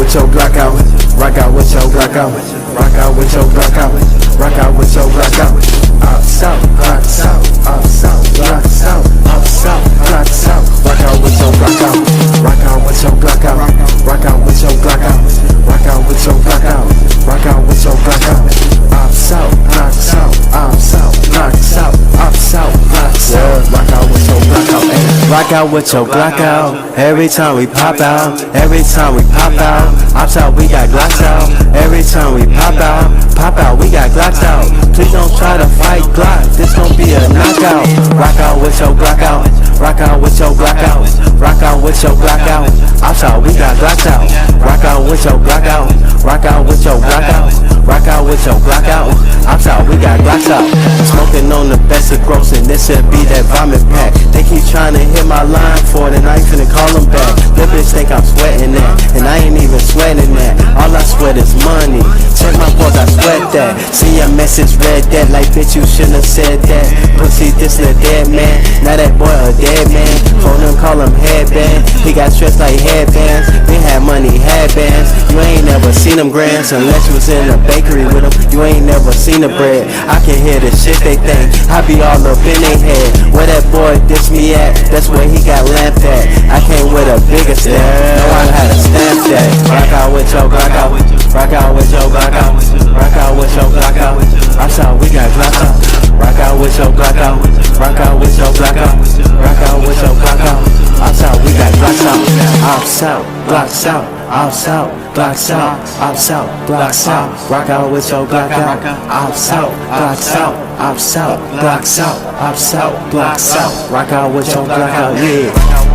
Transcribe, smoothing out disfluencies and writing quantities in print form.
with your Glock out. Rock out with your Glock out. Rock out with your Glock out. Rock out with your Glock out. Up south, Glock south, up south, Glock south, up south, Glock south. Rock out with your Glock out. Rock out with your Glock out. Rock out with your Glock out. Rock out with your Glock out. Rock out with your Glock out. Up south, Glock south, up south, Glock south, up south, Glock south. Rock out with your Glock out. Rock out with your Glock out. Every time we pop out, every time we pop out. Up south we got Glocks out. Every time we pop out, we got Glocks out. Please don't try to fight Glock, this gon' be a knockout. Rock out with your Glock out. Rock out with your Glock out. Rock out with your Glock out. Outside we got Glocks out. Rock out with your Glock out. Rock out with your Glock out. Rock out with your Glock out. Outside we got Glocks out. Smoking on the best of gross and this should be that vomit pack. They keep trying to hit my line for it and I ain't finna call them back. Little bitch think I'm sweating that and I ain't even sweating that. All I sweat is money. Check my pulse, I sweat that. See your message, read that. Like bitch you shouldn't have said that. Pussy this little dead man. Now that boy a dead man. Phone him, call him headband. He got stressed like headbands. We had money, headbands. You ain't never seen them grands unless you was in a bakery with them. You ain't never seen the bread. I can hear the shit they think. I be all up in they head. Where that boy diss me at, that's where he got laughed at. I came with a bigger step. Know I had to stamp that. Rock out with your Glock out. Rock out with your Glock out. Rock out with your Glock out. Outside we got Glock out. Rock out with your Glock out. Rock out with your Glock out. Rock out with your Glock out. Outside we got Glocks out. Outside, Glocks out. Outside, Glocks out. Outside, Glocks out. Rock out with your Glock out. Outside, Glocks out. Outside, Glocks out. Outside, Glocks out. Rock out with your Glock out. Yeah.